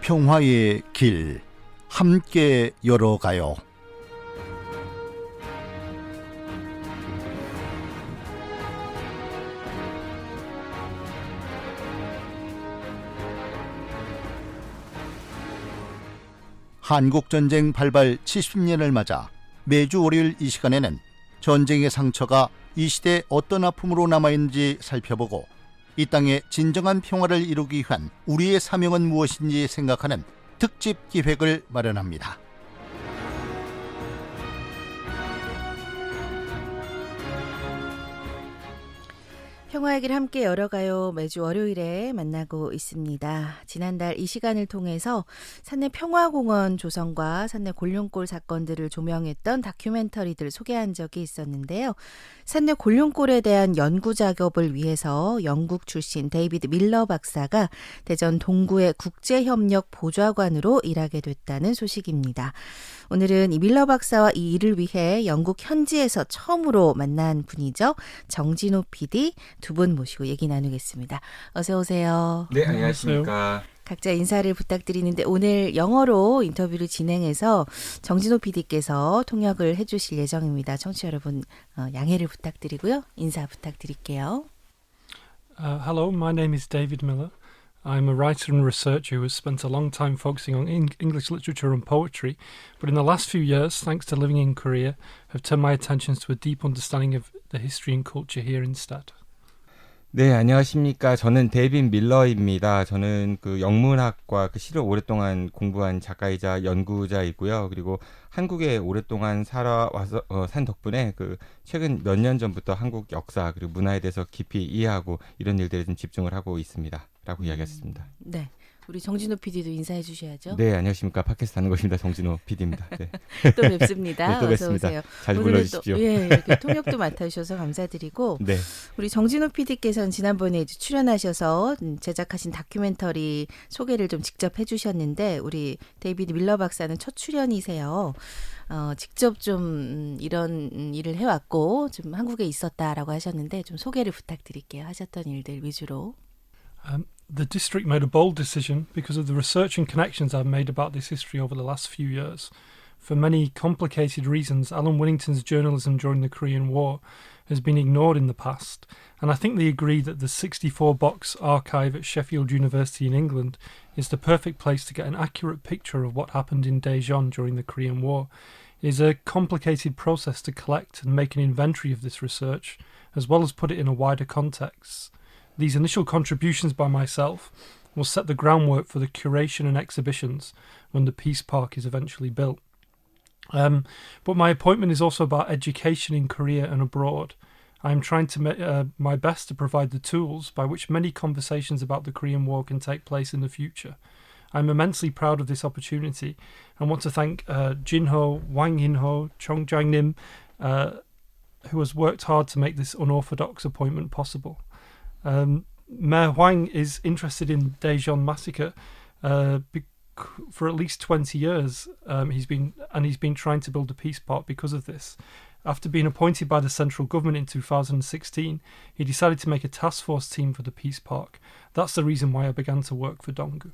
평화의 길 함께 열어가요. 한국전쟁 발발 70년을 맞아 매주 월요일 이 시간에는 전쟁의 상처가 이 시대에 어떤 아픔으로 남아있는지 살펴보고 이 땅에 진정한 평화를 이루기 위한 우리의 사명은 무엇인지 생각하는 특집 기획을 마련합니다. 평화의 길 함께 열어가요. 매주 월요일에 만나고 있습니다. 지난달 이 시간을 통해서 산내 평화공원 조성과 산내 골룡골 사건들을 조명했던 다큐멘터리들 소개한 적이 있었는데요. 산내 골룡골에 대한 연구 작업을 위해서 영국 출신 데이비드 밀러 박사가 대전 동구의 국제협력 보좌관으로 일하게 됐다는 소식입니다. 오늘은 이 밀러 박사와 이 일을 위해 영국 현지에서 처음으로 만난 분이죠. 정진호 PD 두 분 모시고 얘기 나누겠습니다. 어서 오세요. 네, 안녕하십니까. 각자 인사를 부탁드리는데 오늘 영어로 인터뷰를 진행해서 정진호 PD께서 통역을 해주실 예정입니다. 청취자 여러분 양해를 부탁드리고요. 인사 부탁드릴게요. Hello, my name is David Miller. I'm a writer and researcher who has spent a long time focusing on English literature and poetry, but in the last few years, thanks to living in Korea, have turned my attentions to a deep understanding of the history and culture here instead. 네, 안녕하십니까. 저는 데이빗 밀러입니다. 저는 그 영문학과 그 시를 오랫동안 공부한 작가이자 연구자이고요. 그리고 한국에 오랫동안 산 덕분에 그 최근 몇 년 전부터 한국 역사 그리고 문화에 대해서 깊이 이해하고 이런 일들에 좀 집중을 하고 있습니다. 라고 이야기했습니다. 네. 우리 정진호 PD도 인사해 주셔야죠. 네, 안녕하십니까. 팟캐스트 하는 것입니다. 정진호 PD입니다. 네. 또 뵙습니다. 네, 또 뵙습니다. 어서 오세요. 잘 불러주십시오. 이렇게 통역도 맡아주셔서 감사드리고 네. 우리 정진호 PD께서는 지난번에 이제 출연하셔서 제작하신 다큐멘터리 소개를 좀 직접 해주셨는데 우리 데이비드 밀러 박사는 첫 출연이세요. 직접 좀 이런 일을 해왔고 좀 한국에 있었다라고 하셨는데 좀 소개를 부탁드릴게요. 하셨던 일들 위주로. The district made a bold decision because of the research and connections I've made about this history over the last few years. For many complicated reasons, Alan Winnington's journalism during the Korean War has been ignored in the past, and I think they agree that the 64-box archive at Sheffield University in England is the perfect place to get an accurate picture of what happened in Daejeon during the Korean War. It is a complicated process to collect and make an inventory of this research, as well as put it in a wider context. These initial contributions by myself will set the groundwork for the curation and exhibitions when the Peace Park is eventually built. But my appointment is also about education in Korea and abroad. I'm trying to make my best to provide the tools by which many conversations about the Korean War can take place in the future. I'm immensely proud of this opportunity and want to thank Jinho, Wang Hinho, Chong Jang-nim, who has worked hard to make this unorthodox appointment possible. Mayor Hwang is interested in Daejeon massacre for at least 20 years. He's been trying to build a peace park because of this. After being appointed by the central government in 2016, he decided to make a task force team for the peace park. That's the reason why I began to work for Donggu.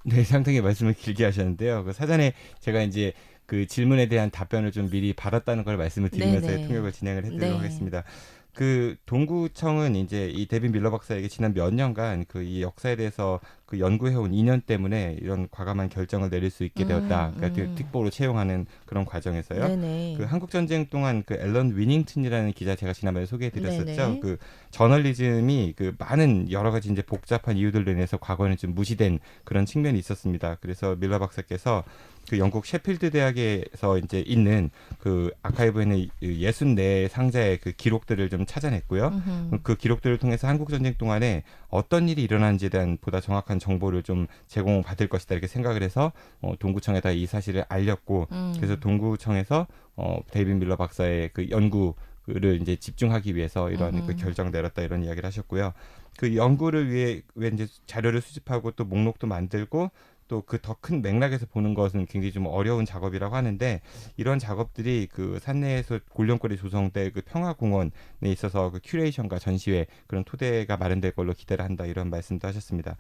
네, 상당히 말씀을 길게 하셨는데요. 그 사전에 제가 이제 그 질문에 대한 답변을 좀 미리 받았다는 걸 말씀을 드리면서 통역을 진행을 해드리도록 하겠습니다. 그 동구청은 이제 이 데이빗 밀러 박사에게 지난 몇 년간 그 이 역사에 대해서 그 연구해온 인연 때문에 이런 과감한 결정을 내릴 수 있게 되었다. 그러니까 특보로 채용하는 그런 과정에서요. 네네. 그 한국 전쟁 동안 그 앨런 위닝턴이라는 기자 제가 지난번에 소개해드렸었죠. 네네. 그 저널리즘이 그 많은 여러 가지 이제 복잡한 이유들로 인해서 과거에는 좀 무시된 그런 측면이 있었습니다. 그래서 밀러 박사께서 그 영국 셰필드 대학에서 이제 있는 그 아카이브에는 64 상자의 그 기록들을 좀 찾아냈고요. 그 기록들을 통해서 한국 전쟁 동안에 어떤 일이 일어났는지에 대한 보다 정확한 정보를 좀 제공받을 것이다 이렇게 생각을 해서 동구청에다 이 사실을 알렸고 그래서 동구청에서 데이빗 밀러 박사의 그 연구를 이제 집중하기 위해서 이런 그 결정을 내렸다 이런 이야기를 하셨고요. 그 연구를 위해 이제 자료를 수집하고 또 목록도 만들고 또 그 더 큰 맥락에서 보는 것은 굉장히 좀 어려운 작업이라고 하는데 이런 작업들이 그 산내에서 골룡골이 조성될 그 평화공원에 있어서 그 큐레이션과 전시회 그런 토대가 마련될 걸로 기대를 한다 이런 말씀도 하셨습니다.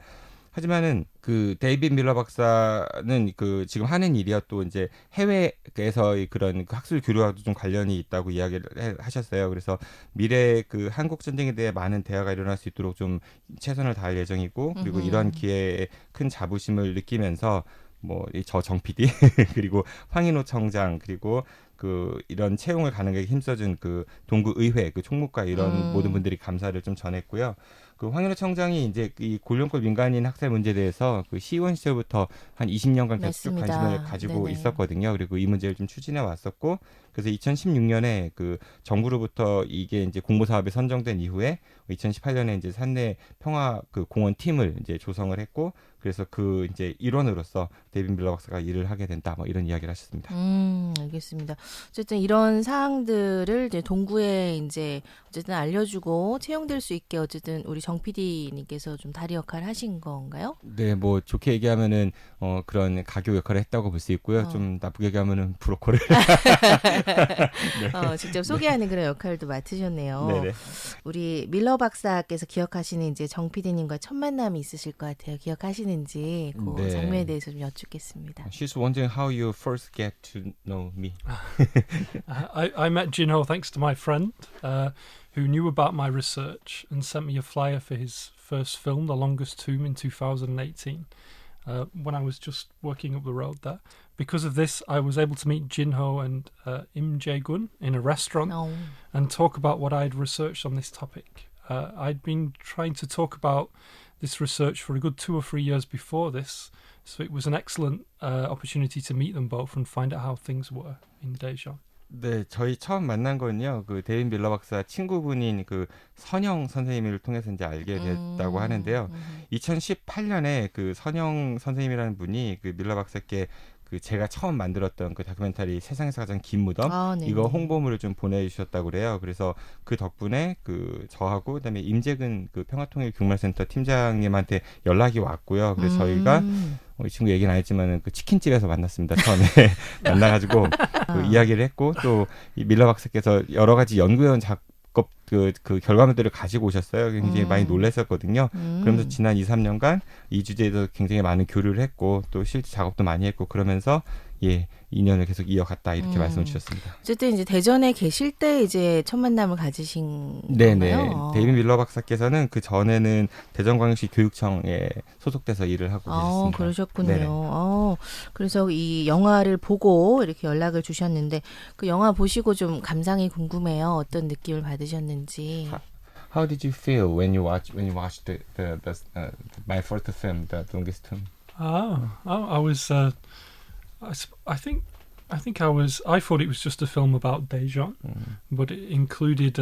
하지만은 그 데이빗 밀러 박사는 그 지금 하는 일이야 또 이제 해외에서의 그런 그 학술 교류와도 좀 관련이 있다고 이야기를 하셨어요. 그래서 미래 그 한국 전쟁에 대해 많은 대화가 일어날 수 있도록 좀 최선을 다할 예정이고 그리고 이런 기회에 큰 자부심을 느끼면서 뭐 저 정 PD 그리고 황인호 청장 그리고 그 이런 채용을 가능하게 힘써준 그 동구 의회 그 총무과 이런 모든 분들이 감사를 좀 전했고요. 그 황인호 청장이 이제 이 골룡골 민간인 학살 문제에 대해서 그 시의원 시절부터 한 20년간 계속 맞습니다. 관심을 가지고 네네. 있었거든요. 그리고 이 문제를 좀 추진해 왔었고, 그래서 2016년에 그 정부로부터 이게 이제 공모 사업에 선정된 이후에 2018년에 이제 산내 평화 그 공원 팀을 이제 조성을 했고, 그래서 그 이제 일원으로서 데이빗 밀러 박사가 일을 하게 된다. 뭐 이런 이야기를 하셨습니다. 알겠습니다. 어쨌든 이런 사항들을 이제 동구에 이제 어쨌든 알려주고 채용될 수 있게 어쨌든 우리 정 PD님께서 좀 다리 역할을 하신 건가요? 네, 뭐 좋게 얘기하면은 그런 가교 역할을 했다고 볼 수 있고요. 좀 나쁘게 얘기하면은 브로커를. 직접 소개하는 그런 역할도 맡으셨네요. 네네. 우리 밀러 박사께서 기억하시는 이제 정 PD님과 첫 만남이 있으실 것 같아요. 기억하시는지 그 네. 장면에 대해서 좀 여쭙겠습니다. She's wondering how you first get to know me. I met Jinho thanks to my friend who knew about my research and sent me a flyer for his first film, The Longest Tomb, in 2018 when I was just working up the road there. Because of this, I was able to meet Jinho and Im Jae-gun in a restaurant and talk about what I'd researched on this topic. I'd been trying to talk about this research for a good 2 or 3 years before this, so it was an excellent opportunity to meet them both and find out how things were in Daejeon. 네, 저희 처음 만난 건요. 그 데이빗 밀러 박사 친구분인 그 선영 선생님을 통해서 이제 알게 됐다고 하는데요. 2018년에 그 선영 선생님이라는 분이 그 밀러 박사께 그 제가 처음 만들었던 그 다큐멘터리 세상에서 가장 긴 무덤 이거 홍보물을 좀 보내주셨다고 그래요. 그래서 그 덕분에 그 저하고 그다음에 임재근 그 평화통일교문센터 팀장님한테 연락이 왔고요. 그래서 저희가 이 친구 얘기는 안 했지만은 그 치킨집에서 만났습니다. 처음에 만나가지고 그 이야기를 했고 또 이 밀러 박사께서 여러 가지 연구원 작업 그 결과물들을 가지고 오셨어요. 굉장히 많이 놀랐었거든요. 그러면서 지난 2, 3년간 이 주제에서 굉장히 많은 교류를 했고 또 실제 작업도 많이 했고 그러면서 인연을 계속 이어갔다 이렇게 말씀을 주셨습니다. 어쨌든 이제 대전에 계실 때 이제 첫 만남을 가지신 네네. 건가요? 데이빗 밀러 박사께서는 그 전에는 대전광역시 교육청에 소속돼서 일을 하고 계셨습니다. 그러셨군요. 네네. 그래서 이 영화를 보고 이렇게 연락을 주셨는데 그 영화 보시고 좀 감상이 궁금해요. 어떤 느낌을 받으셨는지. How did you feel when you watched my first film, The Longest Tomb? I was. I thought it was just a film about Daejeon, but it included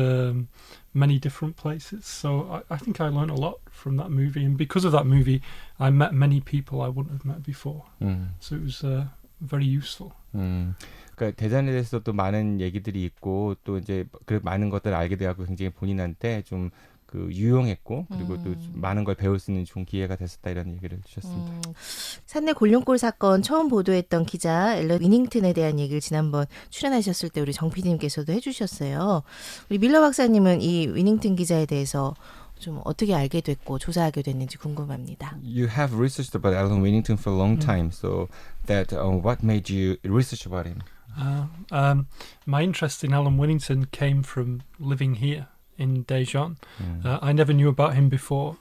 many different places. So I think I learned a lot from that movie, and because of that movie, I met many people I wouldn't have met before. So it was very useful. 그러니까 대전에 대해서 또 많은 얘기들이 있고 또 이제 그 많은 것들을 알게 되고 굉장히 본인한테 좀 그 유용했고 그리고 또 많은 걸 배울 수 있는 좋은 기회가 됐었다 이런 얘기를 주셨습니다. 산내 골룡골 사건 처음 보도했던 기자 앨런 위닝튼에 대한 얘기를 지난번 출연하셨을 때 우리 정 PD님께서도 해주셨어요. 우리 밀러 박사님은 이 위닝튼 기자에 대해서 좀 어떻게 알게 됐고 조사하게 됐는지 궁금합니다. You have researched about Alan Wennington for a long time, so that what made you research about him? My interest in Alan Wennington came from living here in Daejeon. I never knew about him before.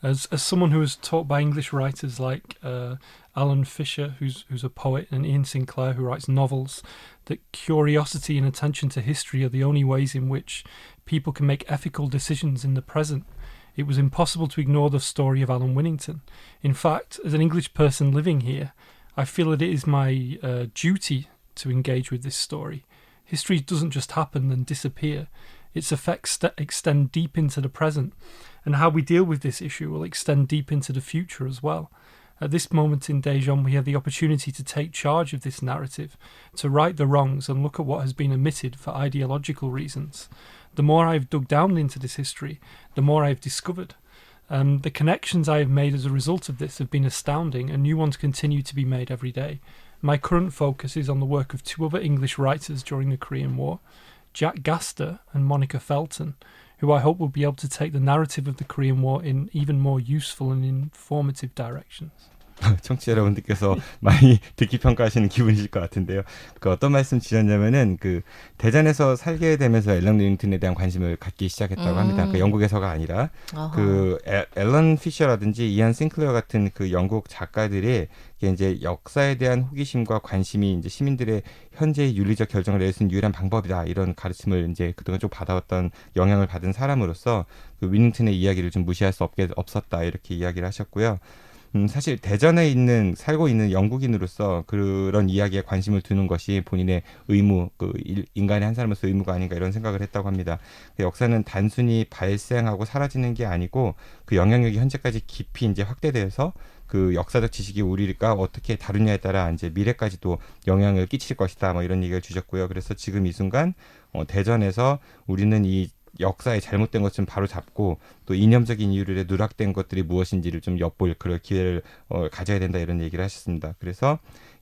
As someone who was taught by English writers like Alan Fisher, who's a poet, and Ian Sinclair, who writes novels, that curiosity and attention to history are the only ways in which people can make ethical decisions in the present. It was impossible to ignore the story of Alan Wennington. In fact, as an English person living here, I feel that it is my duty to engage with this story. History doesn't just happen and disappear. Its effects extend deep into the present, and how we deal with this issue will extend deep into the future as well. At this moment in Daejeon, we have the opportunity to take charge of this narrative, to right the wrongs and look at what has been omitted for ideological reasons. The more I've dug down into this history, the more I've discovered. The connections I have made as a result of this have been astounding, and new ones continue to be made every day. My current focus is on the work of 2 other English writers during the Korean War, Jack Gaster and Monica Felton, who I hope will be able to take the narrative of the Korean War in even more useful and informative directions. 청취자 여러분들께서 많이 듣기 평가하시는 기분이실 것 같은데요. 그 어떤 말씀 주셨냐면은 그 대전에서 살게 되면서 앨런 윙턴에 대한 관심을 갖기 시작했다고 합니다. 그 영국에서가 아니라 어허. 그 앨런 피셔라든지 이안 싱클레어 같은 그 영국 작가들이 이제 역사에 대한 호기심과 관심이 이제 시민들의 현재의 윤리적 결정을 내릴 수 있는 유일한 방법이다. 이런 가르침을 이제 그동안 좀 받아왔던 영향을 받은 사람으로서 그 윙턴의 이야기를 좀 무시할 수 없었다. 이렇게 이야기를 하셨고요. 사실 대전에 살고 있는 영국인으로서 그런 이야기에 관심을 두는 것이 본인의 의무, 인간의 한 사람으로서 의무가 아닌가 이런 생각을 했다고 합니다. 역사는 단순히 발생하고 사라지는 게 아니고 그 영향력이 현재까지 깊이 이제 확대돼서 그 역사적 지식이 우리가 어떻게 다루냐에 따라 이제 미래까지도 영향을 끼칠 것이다. 뭐 이런 얘기를 주셨고요. 그래서 지금 이 순간 대전에서 우리는 이 역사의 잘못된 것 좀 바로 잡고 또 이념적인 이유로 누락된 것들이 무엇인지를 좀 엿볼 그런 기회를 가져야 된다 이런 얘기를 하셨습니다. 그래서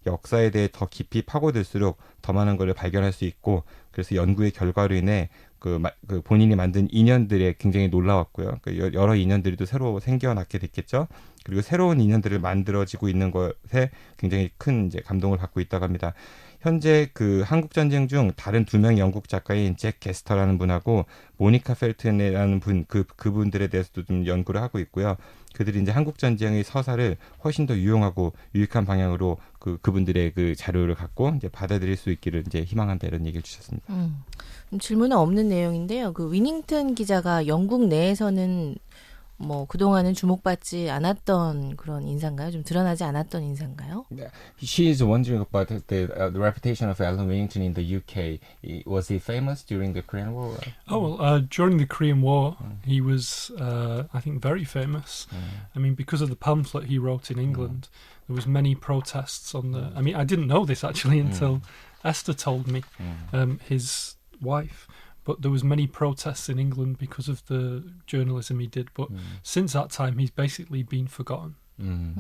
역사에 대해 더 깊이 파고들수록 더 많은 걸 발견할 수 있고 그래서 연구의 결과로 인해 그 본인이 만든 인연들에 굉장히 놀라웠고요. 여러 인연들이 또 새로 생겨나게 됐겠죠. 그리고 새로운 인연들을 만들어지고 있는 것에 굉장히 큰 이제 감동을 받고 있다고 합니다. 현재 그 한국 전쟁 중 다른 2명의 영국 작가인 잭 게스터라는 분하고 모니카 펠튼이라는 그분들에 대해서도 좀 연구를 하고 있고요. 그들이 이제 한국 전쟁의 서사를 훨씬 더 유용하고 유익한 방향으로 그분들의 그 자료를 갖고 이제 받아들일 수 있기를 이제 희망한다 이런 얘기를 주셨습니다. 질문은 없는 내용인데요. 그 위닝턴 기자가 영국 내에서는 뭐 그동안은 주목받지 않았던 그런 인사인가요? 좀 드러나지 않았던 인사인가요? She is wondering about the reputation of Alan Wington in the UK. Was he famous during the Korean War? Oh, well, during the Korean War, he was, I think, very famous. I mean, because of the pamphlet he wrote in England, there was many protests on the... I mean, I didn't know this actually until Esther told me, his wife. But there was many protests in England because of the journalism he did. But since that time, he's basically been forgotten.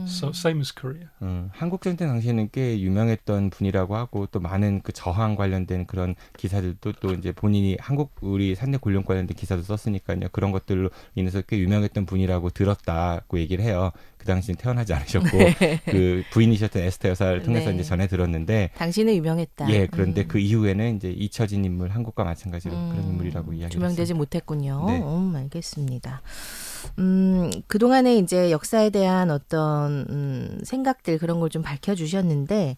So same as Korea. 한국 전쟁 당시에는 꽤 유명했던 분이라고 하고 또 많은 그 저항 관련된 그런 기사들도 또 이제 본인이 우리 산내 골룡 관련된 기사도 썼으니까요. 그런 것들로 인해서 꽤 유명했던 분이라고 들었다고 얘기를 해요. 그 당시엔 태어나지 않으셨고 그 부인이셨던 에스터 여사를 통해서 이제 전해 들었는데 당신은 유명했다. 예, 그런데 그 이후에는 이제 잊혀진 인물 한국과 마찬가지로 그런 인물이라고 이야기했습니다. 조명되지 못했군요. 네. 알겠습니다. 그동안에 이제 역사에 대한 어떤 생각들 그런 걸 좀 밝혀주셨는데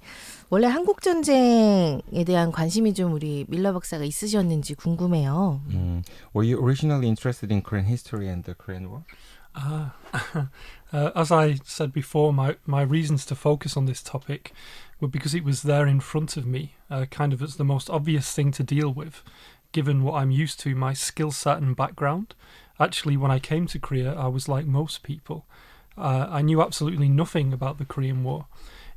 원래 한국 전쟁에 대한 관심이 좀 우리 밀러 박사가 있으셨는지 궁금해요. Were you originally interested in Korean history and the Korean War? As I said before, my reasons to focus on this topic were because it was there in front of me, kind of as the most obvious thing to deal with, given what I'm used to, my skill set and background. Actually, when I came to Korea, I was like most people. I knew absolutely nothing about the Korean War.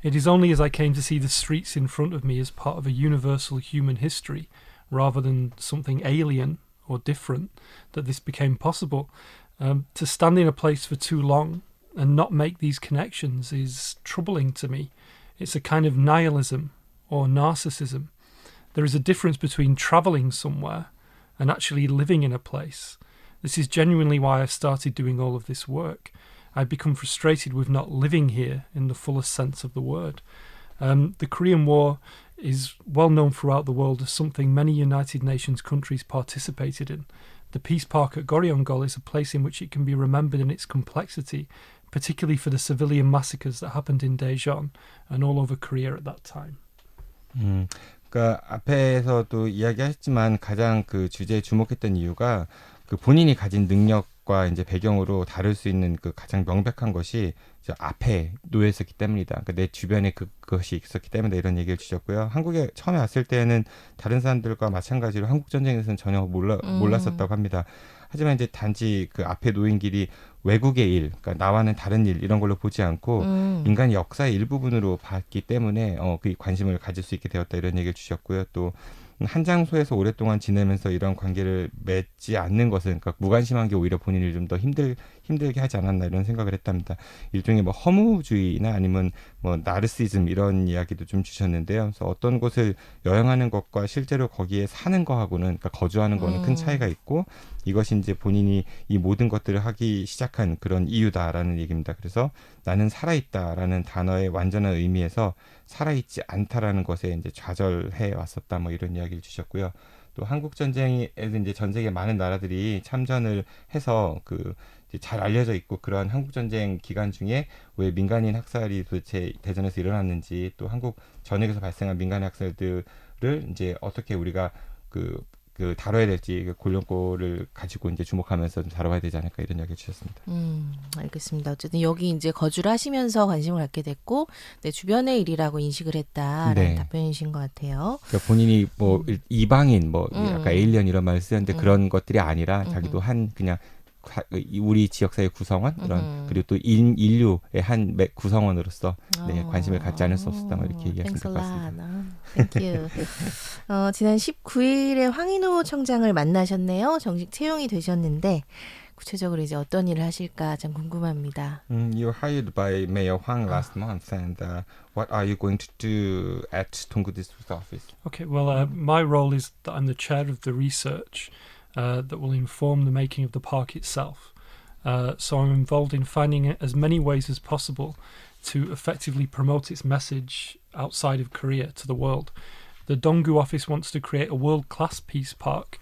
It is only as I came to see the streets in front of me as part of a universal human history, rather than something alien or different, that this became possible. To stand in a place for too long and not make these connections is troubling to me. It's a kind of nihilism or narcissism. There is a difference between travelling somewhere and actually living in a place. This is genuinely why I started doing all of this work. I'd become frustrated with not living here in the fullest sense of the word. The Korean War is well known throughout the world as something many United Nations countries participated in. The Peace Park at Goryeo-gol is a place in which it can be remembered in its complexity, particularly for the civilian massacres that happened in Daejeon and all over Korea at that time. 그러니까 앞에서도 이야기하셨지만 가장 그 주제에 주목했던 이유가 그 본인이 가진 능력과 이제 배경으로 다룰 수 있는 그 가장 명백한 것이 이제 앞에 놓여 있었기 때문이다. 그러니까 내 주변에 그것이 있었기 때문에 이런 얘기를 주셨고요. 한국에 처음에 왔을 때는 다른 사람들과 마찬가지로 한국 전쟁에서는 전혀 몰랐었다고 합니다. 하지만 이제 단지 그 앞에 놓인 길이 외국의 일, 그러니까 나와는 다른 일 이런 걸로 보지 않고 인간의 역사의 일부분으로 봤기 때문에 그 관심을 가질 수 있게 되었다 이런 얘기를 주셨고요. 또 한 장소에서 오랫동안 지내면서 이런 관계를 맺지 않는 것은 그러니까 무관심한 게 오히려 본인을 좀 더 힘들게 하지 않았나 이런 생각을 했답니다. 일종의 뭐 허무주의나 아니면 뭐 나르시즘 이런 이야기도 좀 주셨는데요. 그래서 어떤 곳을 여행하는 것과 실제로 거기에 사는 거하고는 그러니까 거주하는 거는 큰 차이가 있고 이것이 이제 본인이 이 모든 것들을 하기 시작한 그런 이유다라는 얘기입니다. 그래서 나는 살아있다라는 단어의 완전한 의미에서 살아있지 않다라는 것에 이제 좌절해 왔었다 뭐 이런 이야기를 주셨고요. 또 한국 전쟁에서 이제 전 세계 많은 나라들이 참전을 해서 그 잘 알려져 있고 그러한 한국 전쟁 기간 중에 왜 민간인 학살이 도대체 대전에서 일어났는지 또 한국 전역에서 발생한 민간인 학살들을 이제 어떻게 우리가 그 다뤄야 될지 골련골을 가지고 이제 주목하면서 좀 다뤄봐야 되지 않을까 이런 이야기를 주셨습니다. 알겠습니다. 어쨌든 여기 이제 거주를 하시면서 관심을 갖게 됐고 내 주변의 일이라고 인식을 했다라는 네. 답변이신 것 같아요. 그러니까 본인이 뭐 이방인 뭐 아까 에일리언 이런 말을 쓰는데 그런 것들이 아니라 자기도 한 그냥 우리 지역사회 구성원 이런 그리고 또 인류의 한 구성원으로서 네, 관심을 갖지 않을 수 없었다 뭐 이렇게 얘기하시면 될 것 같습니다. Thank you. 지난 19일에 황인호 청장을 만나셨네요. 정식 채용이 되셨는데 구체적으로 이제 어떤 일을 하실까 좀 궁금합니다. You were hired by Mayor Hwang last month, and what are you going to do at Donggu District Office? Okay, well, my role is that I'm the chair of the research that will inform the making of the park itself. So I'm involved in finding as many ways as possible to effectively promote its message outside of Korea to the world. The Donggu office wants to create a world-class peace park,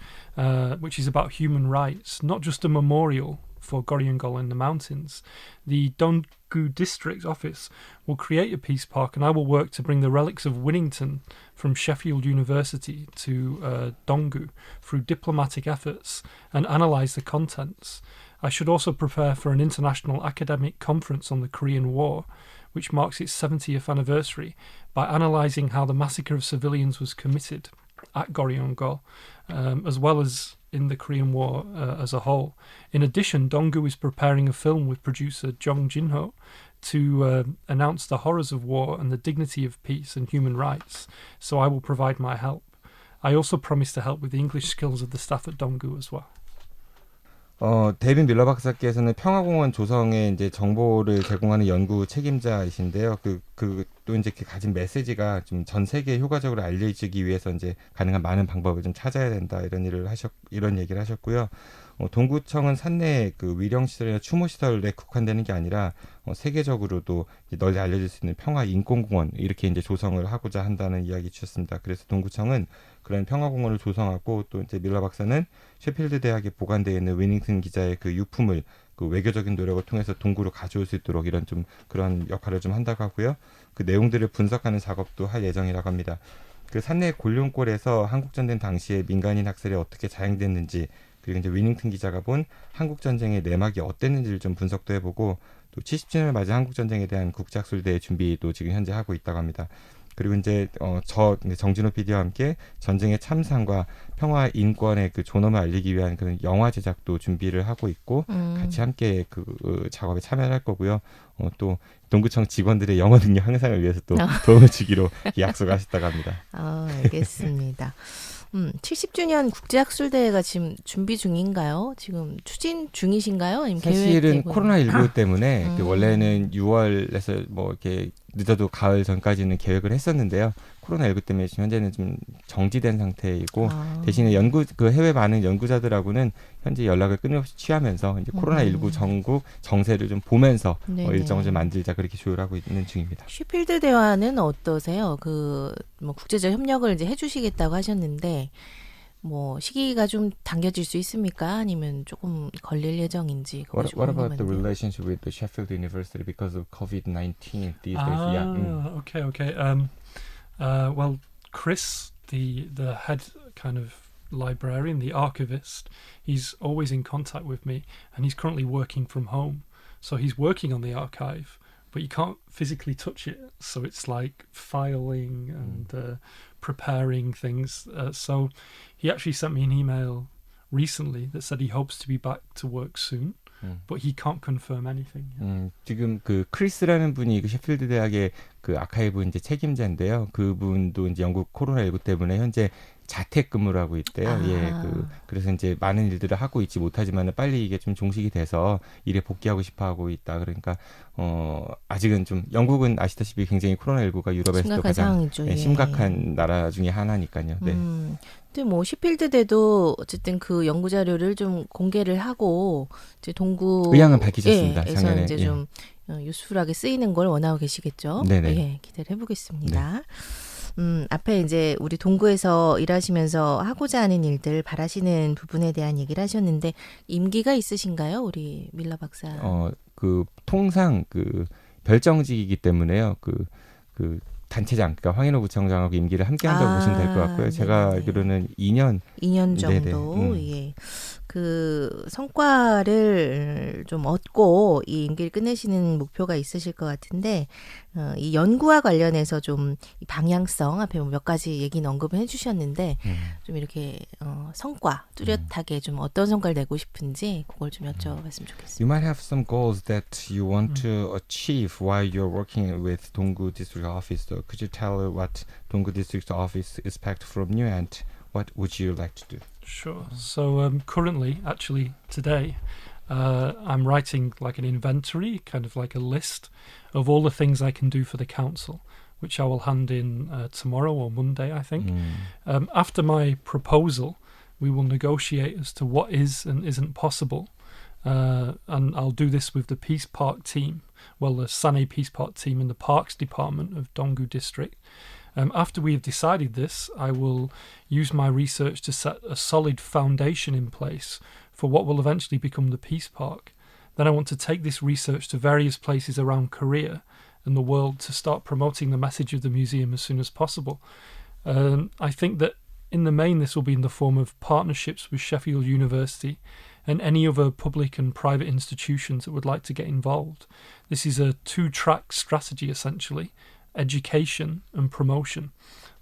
which is about human rights, not just a memorial for Goryeo in the mountains. The Donggu district office will create a peace park, and I will work to bring the relics of Winnington from Sheffield University to Donggu through diplomatic efforts and analyse the contents. I should also prepare for an international academic conference on the Korean War, which marks its 70th anniversary, by analysing how the massacre of civilians was committed at Goryeo, as well as in the Korean War as a whole. In addition, Donggu is preparing a film with producer Jong Jin-ho to announce the horrors of war and the dignity of peace and human rights, so I will provide my help. I also promise to help with the English skills of the staff at Donggu as well. 데이빗 밀러 박사께서는 평화공원 조성에 이제 정보를 제공하는 연구 책임자이신데요. 또 이제 가진 메시지가 좀 전 세계에 효과적으로 알려지기 위해서 이제 가능한 많은 방법을 좀 찾아야 된다 이런 얘기를 하셨고요. 동구청은 산내 그 위령 시설이나 추모 시설에 국한되는 게 아니라 세계적으로도 널리 알려질 수 있는 평화 인권공원 이렇게 이제 조성을 하고자 한다는 이야기 주셨습니다. 그래서 동구청은 그런 평화공원을 조성하고 또 이제 밀러 박사는 셰필드 대학에 보관되어 있는 위닝턴 기자의 그 유품을 그 외교적인 노력을 통해서 동구로 가져올 수 있도록 이런 좀 그런 역할을 좀 한다고 하고요. 그 내용들을 분석하는 작업도 할 예정이라고 합니다. 그 산내 골룡골에서 한국전쟁 당시에 민간인 학살이 어떻게 자행됐는지 그리고 이제 위닝턴 기자가 본 한국전쟁의 내막이 어땠는지를 좀 분석도 해보고 또 70주년을 맞은 한국전쟁에 대한 국제학술대회 준비도 지금 현재 하고 있다고 합니다. 그리고 이제 정진호 PD와 함께 전쟁의 참상과 평화 인권의 그 존엄을 알리기 위한 그런 영화 제작도 준비를 하고 있고 같이 함께 그 작업에 참여할 거고요. 또 동구청 직원들의 영어 능력 향상을 위해서 또 도움을 주기로 약속하셨다고 합니다. 알겠습니다. 70주년 국제학술대회가 지금 준비 중인가요? 지금 추진 중이신가요? 아니면 사실은 코로나19 때문에 원래는 6월에서 뭐 이렇게 늦어도 가을 전까지는 계획을 했었는데요. 코로나19 때문에 지금 현재는 좀 정지된 상태이고 대신에 해외 많은 연구자들하고는 현재 연락을 끊임없이 취하면서 이제 코로나19 전국 정세를 좀 보면서 일정을 좀 만들자 그렇게 조율하고 있는 중입니다. 셰필드 대화는 어떠세요? 뭐 국제적 협력을 이제 해주시겠다고 하셨는데 뭐 시기가 좀 당겨질 수 있습니까? 아니면 조금 걸릴 예정인지. What about the relationship with the Sheffield University because of COVID-19 these days? Yeah. Okay. Well, Chris, the head kind of librarian, the archivist, he's always in contact with me, and he's currently working from home. So he's working on the archive, but you can't physically touch it. So it's like filing and preparing things. So he actually sent me an email recently that said he hopes to be back to work soon. But he can't confirm anything. 지금 그 크리스라는 분이 그 셰필드 대학의 그 아카이브 이제 책임자인데요. 그분도 이제 영국 코로나19 때문에 현재 자택근무를 하고 있대요. 아. 예, 그래서 이제 많은 일들을 하고 있지 못하지만 빨리 이게 좀 종식이 돼서 일에 복귀하고 싶어하고 있다. 그러니까 아직은 좀 영국은 아시다시피 굉장히 코로나19가 유럽에서도 심각한 가장 상황이죠. 예. 심각한 나라 중에 하나니까요. 네. 근데 뭐 시필드대도 어쨌든 그 연구 자료를 좀 공개를 하고 이제 동구 의향은 밝히셨습니다. 에서 작년에. 이제 예. 좀 유스풀하게 쓰이는 걸 원하고 계시겠죠. 네네. 예, 기대를 해보겠습니다. 앞에 이제 우리 동구에서 일하시면서 하고자 하는 일들 바라시는 부분에 대한 얘기를 하셨는데 임기가 있으신가요, 우리 밀러 박사? 통상 별정직이기 때문에요. 단체장, 그러니까 황인호 구청장하고 임기를 함께 한다고 보시면 될 것 같고요. 제가 네네네. 알기로는 2년 2년 정도. 예. 그 성과를 좀 얻고 이 임기를 끝내시는 목표가 있으실 것 같은데 이 연구와 관련해서 좀 이 방향성 앞에 몇 가지 얘기는 언급을 해주셨는데 좀 이렇게 성과 뚜렷하게 좀 어떤 성과를 내고 싶은지 그걸 좀 여쭤봤으면 좋겠습니다. You might have some goals that you want to achieve while you're working with Donggu District Office. So could you tell what Donggu District Office expect from you and what would you like to do? Sure. So currently, actually today, I'm writing like an inventory, kind of like a list of all the things I can do for the council, which I will hand in tomorrow or Monday, I think. After my proposal, we will negotiate as to what is and isn't possible. And I'll do this with the Peace Park team, well, the Sané Peace Park team in the Parks Department of Donggu District. After we have decided this, I will use my research to set a solid foundation in place for what will eventually become the Peace Park. Then I want to take this research to various places around Korea and the world to start promoting the message of the museum as soon as possible. I think that in the main this will be in the form of partnerships with Sheffield University and any other public and private institutions that would like to get involved. This is a two-track strategy essentially. Education and promotion.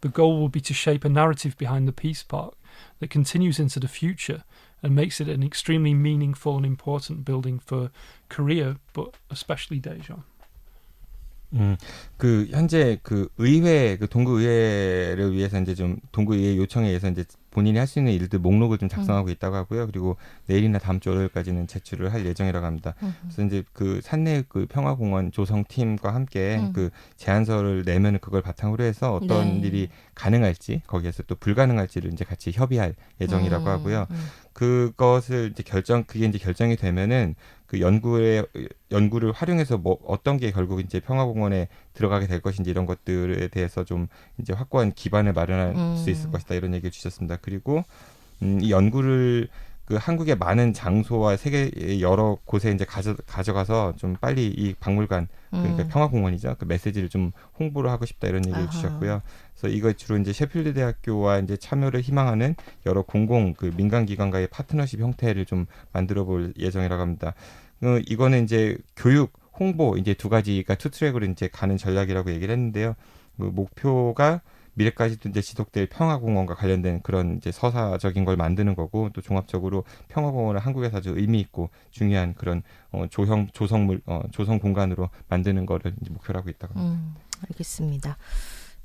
The goal will be to shape a narrative behind the Peace Park that continues into the future and makes it an extremely meaningful and important building for Korea, but especially Daejeon. 현재 의회, 동구 의회를 위해서 이제 좀 동구 의회 요청에 의해서 이제 본인이 할 수 있는 일들 목록을 좀 작성하고 있다고 하고요. 그리고 내일이나 다음 주 월요일까지는 제출을 할 예정이라고 합니다. 그래서 이제 산내 평화공원 조성팀과 함께 제안서를 내면 그걸 바탕으로 해서 어떤 일이 가능할지 거기에서 또 불가능할지를 이제 같이 협의할 예정이라고 하고요. 그것을 이제 그게 이제 결정이 되면은 연구를 활용해서 어떤 게 결국 이제 평화공원에 들어가게 될 것인지 이런 것들에 대해서 좀 이제 확고한 기반을 마련할 수 있을 것이다 이런 얘기를 주셨습니다. 그리고 이 연구를 한국의 많은 장소와 세계 여러 곳에 이제 가져가서 좀 빨리 이 박물관 그러니까 평화공원이죠. 그 메시지를 좀 홍보를 하고 싶다 이런 얘기를 주셨고요. 그래서 이거 주로 이제 셰필드 대학교와 이제 참여를 희망하는 여러 민간 기관과의 파트너십 형태를 좀 만들어 볼 예정이라고 합니다. 이거는 이제 교육, 홍보 이제 두 가지가 투 트랙으로 이제 가는 전략이라고 얘기를 했는데요. 목표가 미래까지도 이제 지속될 평화공원과 관련된 그런 이제 서사적인 걸 만드는 거고 또 종합적으로 평화공원을 한국에서 아주 의미 있고 중요한 그런 조성 공간으로 만드는 거를 이제 목표로 하고 있다고 합니다. 알겠습니다.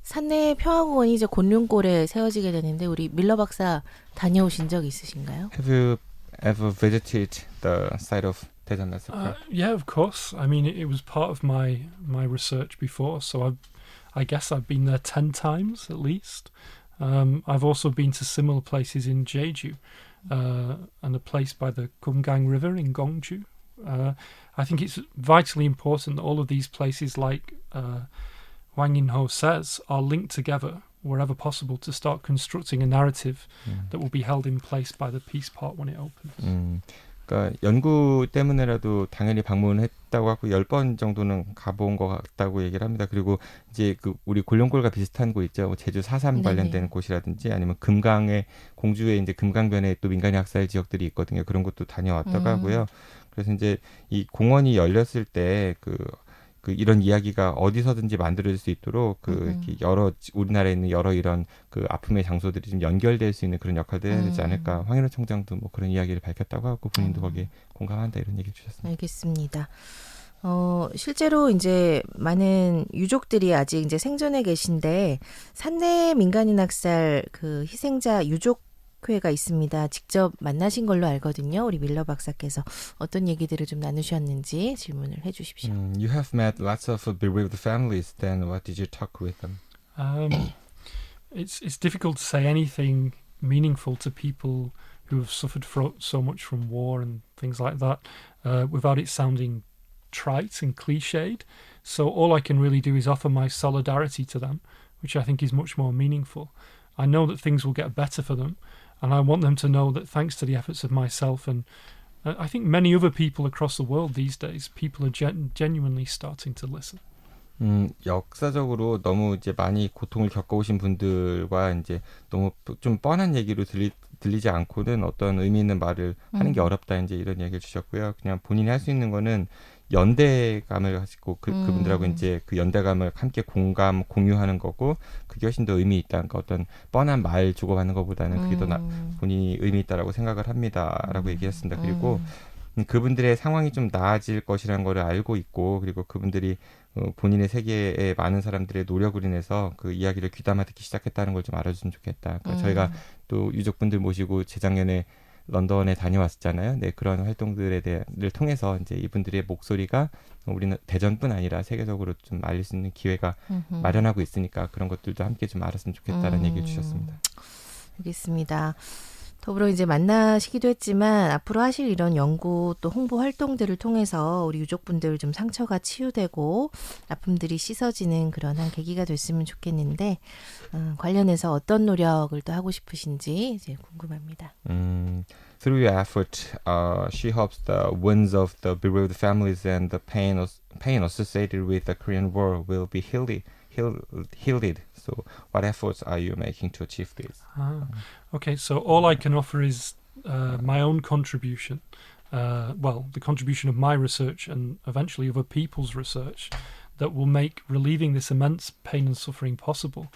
산내 평화공원이 이제 곤룡골에 세워지게 되는데 우리 밀러 박사 다녀오신 적 있으신가요? Have you ever visited the site of Daejeon Massacre? Yeah, of course. I mean, it was part of my research before, so I guess I've been there 10 times at least. I've also been to similar places in Jeju and a place by the Kumgang River in Gongju. I think it's vitally important that all of these places, like Wang Yinho says, are linked together wherever possible to start constructing a narrative that will be held in place by the Peace Park when it opens. 그러니까 연구 때문에라도 당연히 방문했다고 하고 10번 정도는 가본 것 같다고 얘기를 합니다. 그리고 이제 우리 곤룡골과 비슷한 곳 있죠. 제주 4.3 관련된 곳이라든지 아니면 공주의 이제 금강변에 또 민간인 학살 지역들이 있거든요. 그런 곳도 다녀왔다고 하고요. 그래서 이제 이 공원이 열렸을 때 이런 이야기가 어디서든지 만들어질 수 있도록 우리나라에 있는 여러 이런 아픔의 장소들이 좀 연결될 수 있는 그런 역할을 해야 되지 않을까. 황인호 총장도 그런 이야기를 밝혔다고 하고 본인도 거기에 공감한다 이런 얘기를 주셨습니다. 알겠습니다. 실제로 이제 많은 유족들이 아직 이제 생존해 계신데 산내 민간인 학살 그 희생자 유족회가 있습니다. 직접 만나신 걸로 알거든요. 우리 밀러 박사께서 어떤 얘기들을 좀 나누셨는지 질문을 해주십시오. You have met lots of bereaved families. Then what did you talk with them? It's difficult to say anything meaningful to people who have suffered so much from war and things like that without it sounding trite and cliched. So all I can really do is offer my solidarity to them, which I think is much more meaningful. I know that things will get better for them, and I want them to know that thanks to the efforts of myself and I think many other people across the world these days, people are genuinely starting to listen. 역사적으로 너무 이제 많이 고통을 겪어오신 분들과 이제 너무 좀 뻔한 얘기로 들리지 않고는 어떤 의미 있는 말을 하는 게 어렵다 이제 이런 얘기를 주셨고요. 그냥 본인이 할 수 있는 거는 연대감을 가지고 그분들하고 이제 그 연대감을 함께 공유하는 거고 그게 훨씬 더 의미 있다. 그러니까 어떤 뻔한 말 주고받는 것보다는 그게 더 본인이 의미 있다라고 생각을 합니다라고 얘기했습니다. 그리고 그분들의 상황이 좀 나아질 것이라는 거를 알고 있고 그리고 그분들이 본인의 세계에 많은 사람들의 노력을 인해서 그 이야기를 귀담아 듣기 시작했다는 걸 좀 알아줬으면 좋겠다. 그러니까 저희가 또 유족분들 모시고 재작년에 런던에 다녀왔잖아요. 네, 그런 활동들을 통해서 이제 이분들의 목소리가 우리는 대전뿐 아니라 세계적으로 좀 알릴 수 있는 기회가 마련하고 있으니까 그런 것들도 함께 좀 알았으면 좋겠다라는 얘기를 주셨습니다. 알겠습니다. 더불어 이제 만나시기도 했지만 앞으로 하실 이런 연구 또 홍보 활동들을 통해서 우리 유족분들 좀 상처가 치유되고 아픔들이 씻어지는 그런 한 계기가 됐으면 좋겠는데 관련해서 어떤 노력을 또 하고 싶으신지 이제 궁금합니다. Through your effort, she hopes the wounds of the bereaved families and the pain associated with the Korean War will be healed. So what efforts are you making to achieve this? Okay, so all I can offer is my own contribution. The contribution of my research and eventually other people's research that will make relieving this immense pain and suffering possible.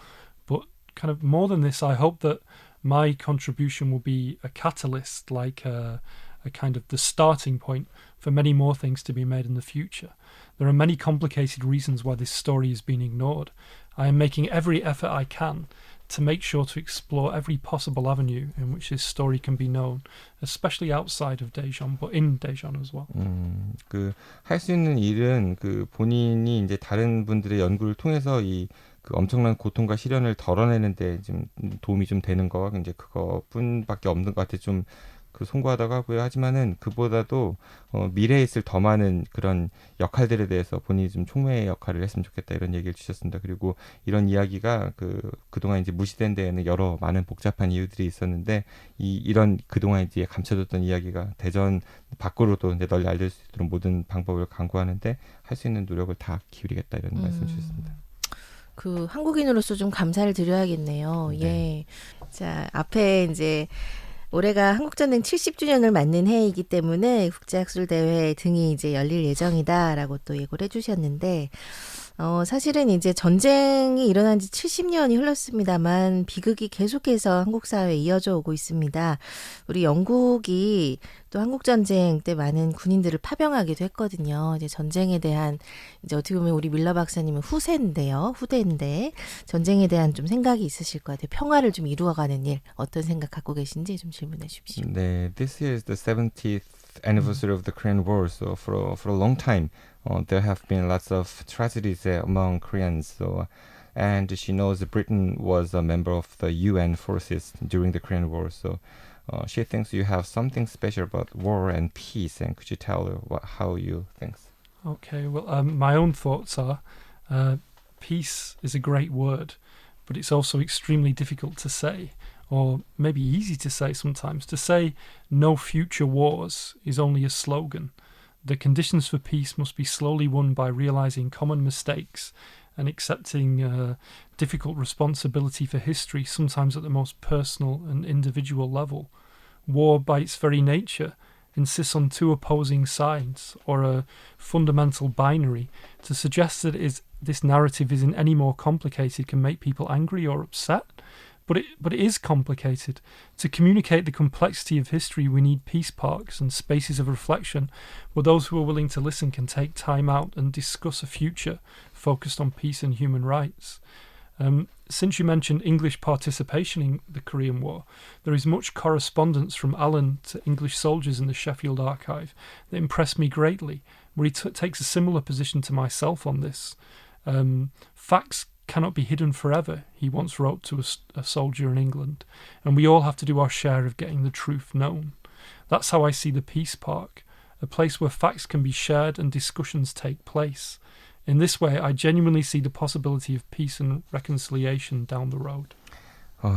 But kind of more than this, I hope that my contribution will be a catalyst, like a kind of the starting point for many more things to be made in the future. There are many complicated reasons why this story has been ignored. I am making every effort I can to make sure to explore every possible avenue in which this story can be known, especially outside of Daejeon, but in Daejeon as well. 그 할 수 있는 일은 그 본인이 이제 다른 분들의 연구를 통해서 그 엄청난 고통과 시련을 덜어내는데 좀 도움이 좀 되는 거 이제 그거뿐밖에 없는 것 같아 좀 그 송구하다고 하고요. 하지만은 그보다도 미래에 있을 더 많은 그런 역할들에 대해서 본인이 좀 총매의 역할을 했으면 좋겠다 이런 얘기를 주셨습니다. 그리고 이런 이야기가 그동안 이제 무시된 데에는 여러 많은 복잡한 이유들이 있었는데 이런 그동안 이제 감춰졌던 이야기가 대전 밖으로도 이제 널리 알릴 수 있도록 모든 방법을 강구하는데 할 수 있는 노력을 다 기울이겠다 이런 말씀 주셨습니다. 그 한국인으로서 좀 감사를 드려야겠네요. 네. 예. 자, 앞에 이제 올해가 한국전쟁 70주년을 맞는 해이기 때문에 국제학술대회 등이 이제 열릴 예정이다라고 또 예고를 해주셨는데, 사실은 이제 전쟁이 일어난 지 70년이 흘렀습니다만 비극이 계속해서 한국 사회에 이어져 오고 있습니다. 우리 영국이 또 한국전쟁 때 많은 군인들을 파병하기도 했거든요. 이제 전쟁에 대한 이제 어떻게 보면 우리 밀러 박사님은 후대인데 전쟁에 대한 좀 생각이 있으실 것 같아요. 평화를 좀 이루어가는 일 어떤 생각 갖고 계신지 좀 질문해 주십시오. 네, this year is the 70th anniversary of the Korean War. So for a long time, there have been lots of tragedies among Koreans. So, and she knows Britain was a member of the UN forces during the Korean War. So, she thinks you have something special about war and peace. And could you tell her how you think? Okay, well, my own thoughts are peace is a great word, but it's also extremely difficult to say, or maybe easy to say sometimes. To say no future wars is only a slogan. The conditions for peace must be slowly won by realizing common mistakes and accepting difficult responsibility for history, sometimes at the most personal and individual level. War, by its very nature, insists on two opposing sides or a fundamental binary. To suggest that this narrative isn't any more complicated can make people angry or upset, But it is complicated. To communicate the complexity of history, we need peace parks and spaces of reflection where those who are willing to listen can take time out and discuss a future focused on peace and human rights. Since you mentioned English participation in the Korean War, there is much correspondence from Alan to English soldiers in the Sheffield Archive that impressed me greatly, where he takes a similar position to myself on this. Facts cannot be hidden forever, he once wrote to a soldier in England, and we all have to do our share of getting the truth known. That's how I see the Peace Park, a place where facts can be shared and discussions take place. In this way, I genuinely see the possibility of peace and reconciliation down the road.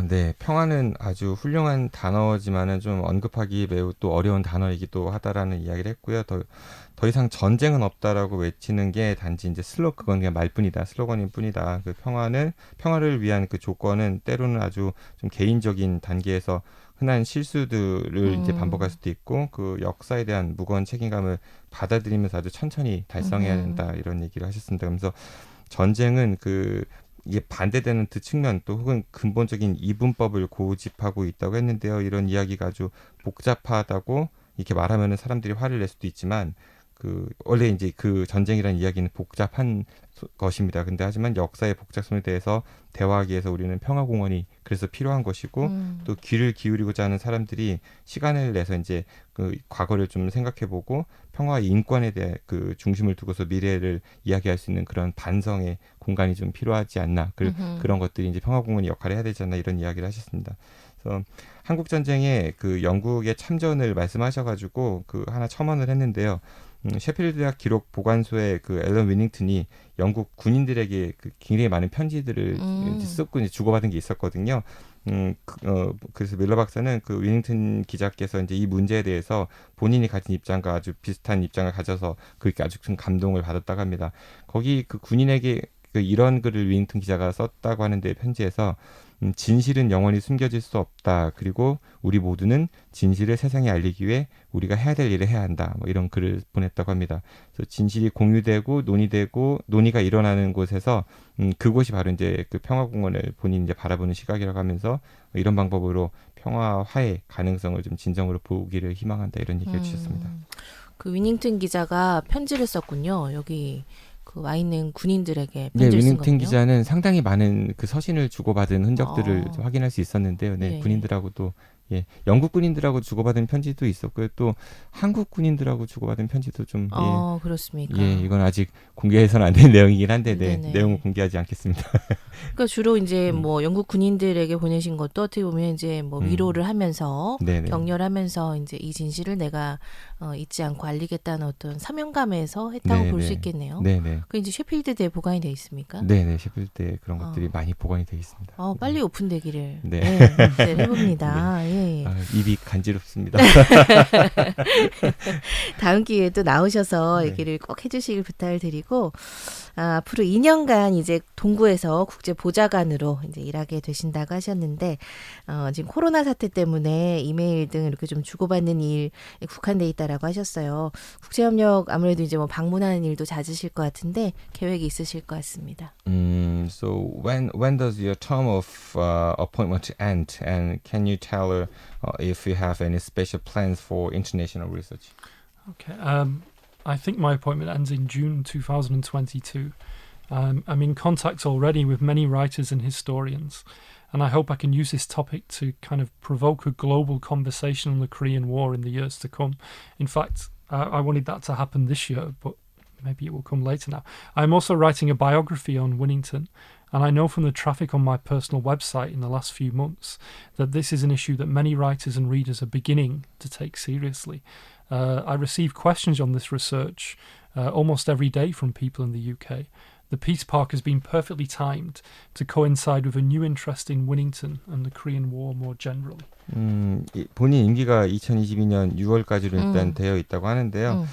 네, 평화는 아주 훌륭한 단어지만은 좀 언급하기 매우 또 어려운 단어이기도 하다라는 이야기를 했고요. 더 이상 전쟁은 없다라고 외치는 게 단지 이제 그건 그냥 말뿐이다, 슬로건일 뿐이다. 그 평화를 위한 그 조건은 때로는 아주 좀 개인적인 단계에서 흔한 실수들을 이제 반복할 수도 있고 그 역사에 대한 무거운 책임감을 받아들이면서 아주 천천히 달성해야 된다 이런 얘기를 하셨습니다. 그래서 전쟁은 이게 반대되는 그 측면 또 혹은 근본적인 이분법을 고집하고 있다고 했는데요. 이런 이야기가 아주 복잡하다고 이렇게 말하면은 사람들이 화를 낼 수도 있지만 원래 이제 그 전쟁이라는 이야기는 복잡한 것입니다. 근데 하지만 역사의 복잡성에 대해서 대화하기 위해서 우리는 평화공원이 그래서 필요한 것이고 또 귀를 기울이고자 하는 사람들이 시간을 내서 이제 그 과거를 좀 생각해보고 평화와 인권에 대해 그 중심을 두고서 미래를 이야기할 수 있는 그런 반성의 공간이 좀 필요하지 않나. 그런 것들이 이제 평화공원이 역할을 해야 되지 않나 이런 이야기를 하셨습니다. 그래서 한국 전쟁에 그 영국의 참전을 말씀하셔가지고 하나 첨언을 했는데요. 셰필드 대학 기록 보관소의 그 앨런 위닝턴이 영국 군인들에게 굉장히 많은 편지들을 쓰고 이제 주고받은 게 있었거든요. 그래서 밀러 박사는 그 위닝턴 기자께서 이제 이 문제에 대해서 본인이 가진 입장과 아주 비슷한 입장을 가져서 그렇게 아주 큰 감동을 받았다고 합니다. 거기 그 군인에게 이런 글을 위닝턴 기자가 썼다고 하는데 편지에서 진실은 영원히 숨겨질 수 없다. 그리고 우리 모두는 진실을 세상에 알리기 위해 우리가 해야 될 일을 해야 한다. 뭐 이런 글을 보냈다고 합니다. 그래서 진실이 공유되고 논의가 일어나는 곳에서 그곳이 바로 이제 그 평화공원을 본인이 이제 바라보는 시각이라고 하면서 이런 방법으로 평화화의 가능성을 좀 진정으로 보기를 희망한다 이런 얘기를 주셨습니다. 그 위닝턴 기자가 편지를 썼군요. 여기 와 있는 군인들에게 네, 편지를 쓴 위닝턴 거군요. 기자는 상당히 많은 그 서신을 주고받은 흔적들을 좀 확인할 수 있었는데요. 네, 예. 군인들하고도 영국 군인들하고 주고받은 편지도 있었고요. 또 한국 군인들하고 주고받은 편지도 좀 그렇습니까? 이건 아직 공개해서는 안 된 내용이긴 한데 네네. 내용은 공개하지 않겠습니다. 그러니까 주로 이제 뭐 영국 군인들에게 보내신 것도 어떻게 보면 이제 뭐 위로를 하면서 네네. 격려하면서 이제 이 진실을 내가 잊지 않고 알리겠다는 어떤 사명감에서 했다고 볼 수 있겠네요. 네네. 그 이제 셰필드대에 보관이 돼 있습니까? 네네. 셰필드에 그런 것들이 많이 보관이 되어 있습니다. 빨리 오픈되기를 네. 해봅니다. 예. 입이 간지럽습니다. 다음 기회에 또 나오셔서 네. 얘기를 꼭 해주시길 부탁을 드리고 앞으로 2년간 이제 동구에서 국제 보좌관으로 이제 일하게 되신다고 하셨는데 지금 코로나 사태 때문에 이메일 등 이렇게 좀 주고받는 일에 국한돼 있다라고 하셨어요. 국제협력 아무래도 이제 뭐 방문하는 일도 잦으실 것 같은데 계획이 있으실 것 같습니다. So when does your term of appointment end? And can you tell if you have any special plans for international research? Okay. I think my appointment ends in June 2022. I'm in contact already with many writers and historians, and I hope I can use this topic to kind of provoke a global conversation on the Korean War in the years to come. In fact, I wanted that to happen this year, but maybe it will come later now. I'm also writing a biography on Winnington, and I know from the traffic on my personal website in the last few months that this is an issue that many writers and readers are beginning to take seriously. I receive questions on this research almost every day from people in the UK. The Peace Park has been perfectly timed to coincide with a new interest in Winnington and the Korean War more generally. 본인 임기가 2022년 6월까지로 일단 되어 있다고 하는데요.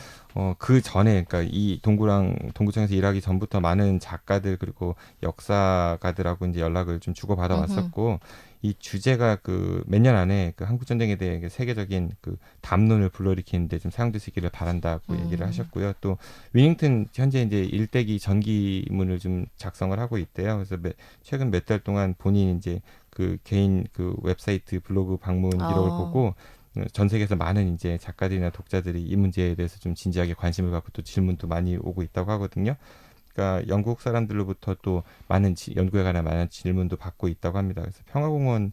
그 전에 그러니까 이 동구청에서 일하기 전부터 많은 작가들 그리고 역사가들하고 이제 연락을 좀 주고 받아 왔었고 이 주제가 그 몇 년 안에 그 한국 전쟁에 대해 세계적인 그 담론을 불러일으키는데 좀 사용될 수 있기를 바란다고 얘기를 하셨고요. 또 위닝턴 현재 이제 일대기 전기문을 좀 작성을 하고 있대요. 그래서 최근 몇 달 동안 본인 이제 그 개인 그 웹사이트 블로그 방문 기록을 보고 전 세계에서 많은 이제 작가들이나 독자들이 이 문제에 대해서 좀 진지하게 관심을 갖고 또 질문도 많이 오고 있다고 하거든요. 그러니까 영국 사람들로부터 또 많은 연구에 관한 많은 질문도 받고 있다고 합니다. 그래서 평화공원이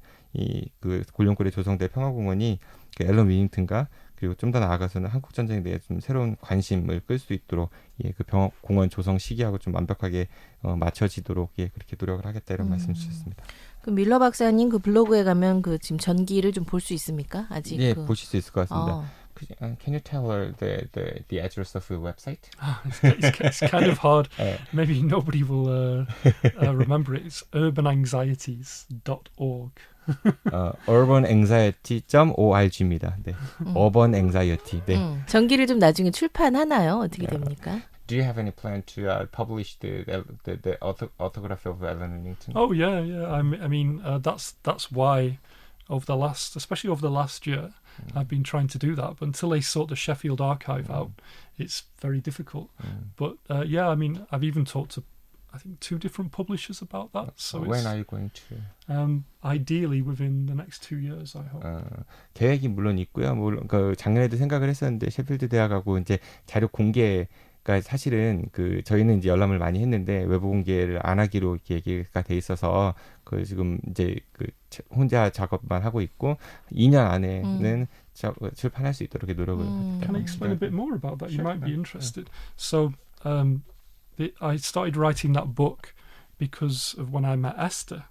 그 골룡골에 조성된 평화공원이 그 앨런 위닝턴과 그리고 좀 더 나아가서는 한국 전쟁에 대해 좀 새로운 관심을 끌 수 있도록 그 공원 조성 시기하고 좀 완벽하게 맞춰지도록 그렇게 노력을 하겠다 이런 말씀 주셨습니다. 그 밀러 박사님 그 블로그에 가면 그 지금 전기를 좀 볼 수 있습니까? 아직 예, 보실 수 있을 것 같습니다. Can you tell her the address of your website? It's kind of hard. Maybe nobody will remember it. It's urbananxieties.org. urbananxiety.org입니다. 네. urban anxiety. 네. 전기를 좀 나중에 출판하나요? 어떻게 됩니까? Do you have any plan to publish the autograph of Alan Wellington? Oh yeah. I mean, that's why especially over the last year, I've been trying to do that. But until they sort the Sheffield archive out, it's very difficult. But I mean, I've even talked to I think 2 different publishers about that. So when are you going to? Ideally within the next 2 years, I hope. 계획이 물론 있고요. 물론 그 작년에도 생각을 했었는데 셰필드 대학하고 이제 자료 공개 그러니까 사실은 그 저희는 이제 열람을 많이 했는데 외부 공개를 안 하기로 이렇게 얘기가 돼 있어서 그 지금 이제 그 혼자 작업만 하고 있고 2년 안에는 출판할 수 있도록 노력을 하겠다. Can I explain a bit more about that? You might be interested. So I started writing that book because of when I met Esther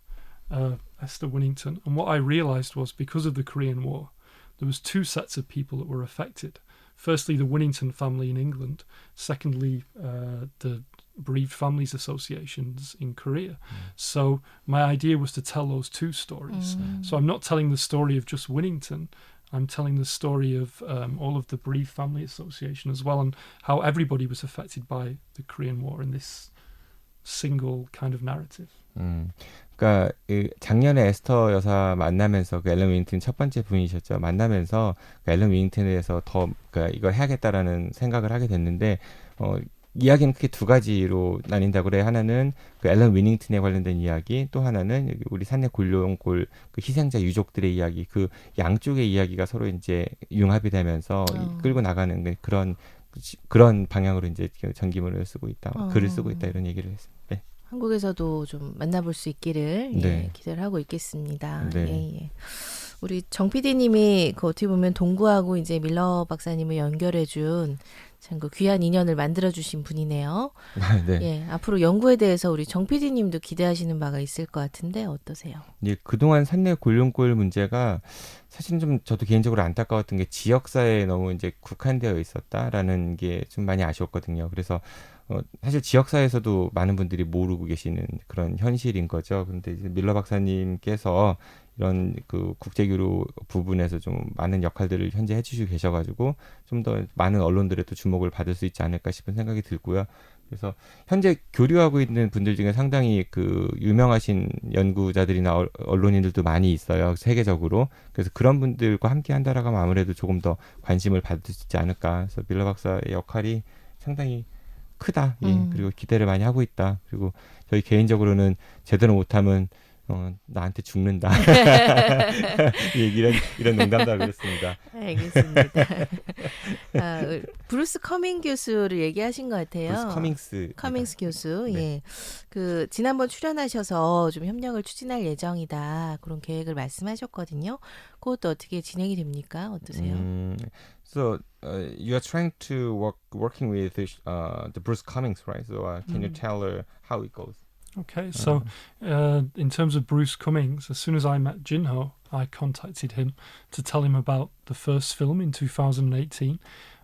Winnington, and what I realized was because of the Korean War, there was 2 sets of people that were affected. Firstly, the Winnington family in England. Secondly, the bereaved families associations in Korea. So my idea was to tell those 2 stories. So I'm not telling the story of just Winnington. I'm telling the story of all of the bereaved family association as well, and how everybody was affected by the Korean War in this single kind of narrative. 그러니까 작년에 에스터 여사 만나면서 그 앨런 위닝턴 첫 번째 부인이셨죠. 만나면서 그 앨런 위닝턴에 대해서 더 그러니까 이걸 해야겠다라는 생각을 하게 됐는데 이야기는 크게 2 가지로 나뉜다고 그래요. 하나는 그 앨런 위닝턴에 관련된 이야기, 또 하나는 우리 산내 골룡골 그 희생자 유족들의 이야기. 그 양쪽의 이야기가 서로 이제 융합이 되면서 끌고 나가는 그런 방향으로 이제 전기문을 쓰고 있다, 글을 쓰고 있다 이런 얘기를 했습니다. 네. 한국에서도 좀 만나볼 수 있기를 기대를 하고 있겠습니다. 예. 우리 정 PD님이 그 어떻게 보면 동구하고 이제 밀러 박사님을 연결해준 참 그 귀한 인연을 만들어주신 분이네요. 네. 예, 앞으로 연구에 대해서 우리 정 PD님도 기대하시는 바가 있을 것 같은데 어떠세요? 예, 그동안 산내 골룡골 문제가 사실은 좀 저도 개인적으로 안타까웠던 게 지역사회에 너무 이제 국한되어 있었다라는 게 좀 많이 아쉬웠거든요. 그래서 사실 지역사회에서도 많은 분들이 모르고 계시는 그런 현실인 거죠. 그런데 이제 밀러 박사님께서 이런 그 국제교류 부분에서 좀 많은 역할들을 현재 해주시고 계셔가지고 좀 더 많은 언론들의 또 주목을 받을 수 있지 않을까 싶은 생각이 들고요. 그래서 현재 교류하고 있는 분들 중에 상당히 그 유명하신 연구자들이나 언론인들도 많이 있어요. 세계적으로. 그래서 그런 분들과 함께 한다라고 하면 아무래도 조금 더 관심을 받을 수 있지 않을까. 그래서 밀러 박사의 역할이 상당히 크다. 예. 그리고 기대를 많이 하고 있다. 그리고 저희 개인적으로는 제대로 못하면 나한테 죽는다. 이런 농담도 하고 그랬습니다. 알겠습니다. 브루스 커밍 교수를 얘기하신 것 같아요. 브루스 커밍스 교수. 네. 예. 그 지난번 출연하셔서 좀 협력을 추진할 예정이다. 그런 계획을 말씀하셨거든요. 그것도 어떻게 진행이 됩니까? 어떠세요? So you are trying to working with the Bruce Cummings, right? So can you tell her how it goes? Okay, so in terms of Bruce Cummings, as soon as I met Jinho, I contacted him to tell him about the first film in 2018,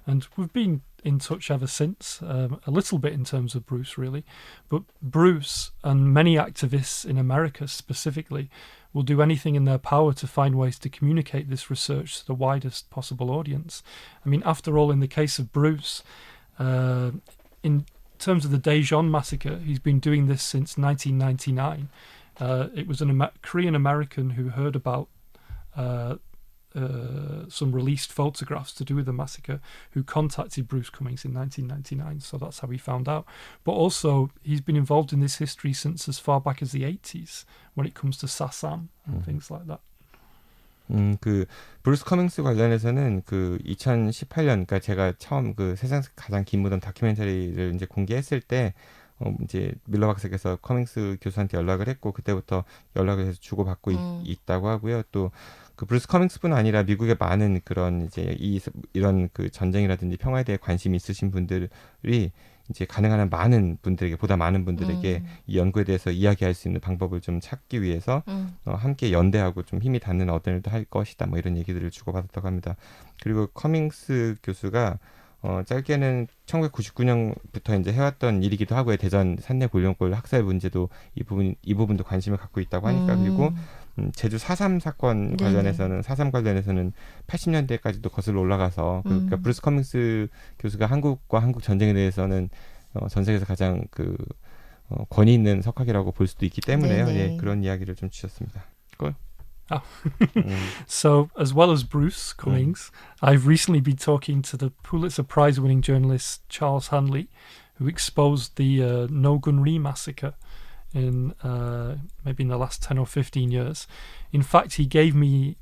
and we've been in touch ever since, a little bit in terms of Bruce, really. But Bruce and many activists in America specifically will do anything in their power to find ways to communicate this research to the widest possible audience. I mean, after all, in the case of Bruce, In terms of the Daejeon massacre, he's been doing this since 1999. It was a Korean American who heard about some released photographs to do with the massacre, who contacted Bruce Cummings in 1999. So that's how he found out. But also, he's been involved in this history since as far back as the 80s when it comes to Sassam and things like that. 그 브루스 커밍스 관련해서는 그 2018년, 그러니까 제가 처음 그 세상 가장 긴 무덤 다큐멘터리를 이제 공개했을 때 이제 밀러 박사께서 커밍스 교수한테 연락을 했고 그때부터 연락을 해서 주고받고 있다고 하고요. 또 그 브루스 커밍스뿐 아니라 미국의 많은 그런 이제 이런 그 전쟁이라든지 평화에 대해 관심이 있으신 분들이 이제 가능한 한 많은 분들에게, 보다 많은 분들에게 이 연구에 대해서 이야기할 수 있는 방법을 좀 찾기 위해서 함께 연대하고 좀 힘이 닿는 어떤 일도 할 것이다, 뭐 이런 얘기들을 주고받았다고 합니다. 그리고 커밍스 교수가 짧게는 1999년부터 이제 해왔던 일이기도 하고요. 대전 산내 골룡골 학살 문제도 이 부분도 관심을 갖고 있다고 하니까. 그리고 제주 4.3 사건 관련해서는 4.3 관련해서는 80년대까지도 거슬러 올라가서 그러니까 브루스 커밍스 교수가 한국과 한국 전쟁에 대해서는 전 세계에서 가장 그 권위 있는 석학이라고 볼 수도 있기 때문에요. 예, 그런 이야기를 좀 주셨습니다. So, as well as Bruce Cummings, I've recently been talking to the Pulitzer Prize-winning journalist Charles Hanley, who exposed the Nogunri massacre in maybe in the last 10 or 15 years. In fact, he gave me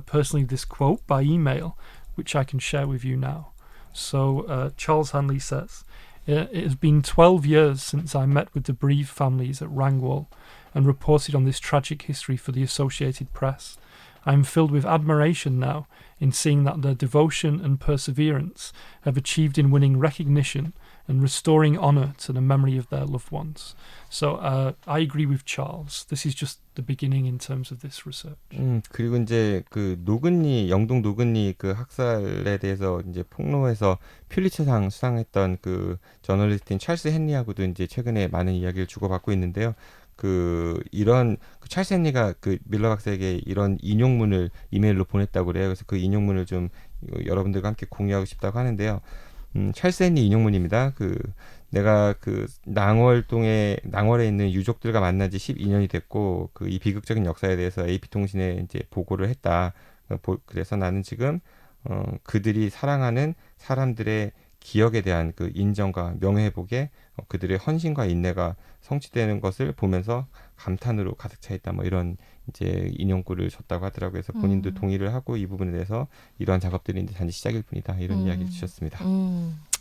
personally this quote by email, which I can share with you now. So, Charles Hanley says, "It has been 12 years since I met with the bereaved families at Rangwall and reported on this tragic history for the Associated Press. I am filled with admiration now in seeing that their devotion and perseverance have achieved in winning recognition and restoring honor to the memory of their loved ones." So I agree with Charles. This is just the beginning in terms of this research. 그리고 이제 그 영동 노근리 그 학살에 대해서 이제 폭로해서 퓰리처상 수상했던 그 저널리스트인 찰스 헨리하고도 이제 최근에 많은 이야기를 주고받고 있는데요. 이런 찰스 헨리가 그 밀러 박사에게 이런 인용문을 이메일로 보냈다고 그래요. 그래서 그 인용문을 좀 여러분들과 함께 공유하고 싶다고 하는데요. 찰스 헨리 인용문입니다. 내가 그 낭월에 있는 유족들과 만난 지 12년이 됐고 이 비극적인 역사에 대해서 AP통신에 이제 보고를 했다. 그래서 나는 지금 그들이 사랑하는 사람들의 기억에 대한 그 인정과 명예회복에 그들의 헌신과 인내가 성취되는 것을 보면서 감탄으로 가득 차 있다. 뭐 이런 이제 인용글을 줬다고 하더라고요. 그래서 본인도 동의를 하고 이 부분에 대해서 이러한 작업들이 이제 단지 시작일 뿐이다. 이런 이야기를 주셨습니다.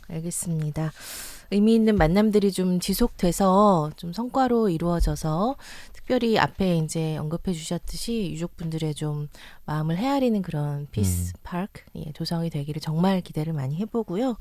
알겠습니다. 의미 있는 만남들이 좀 지속돼서 좀 성과로 이루어져서 특별히 앞에 이제 언급해 주셨듯이 유족분들의 좀 마음을 헤아리는 그런 피스 파크 조성이 되기를 정말 기대를 많이 해보고요.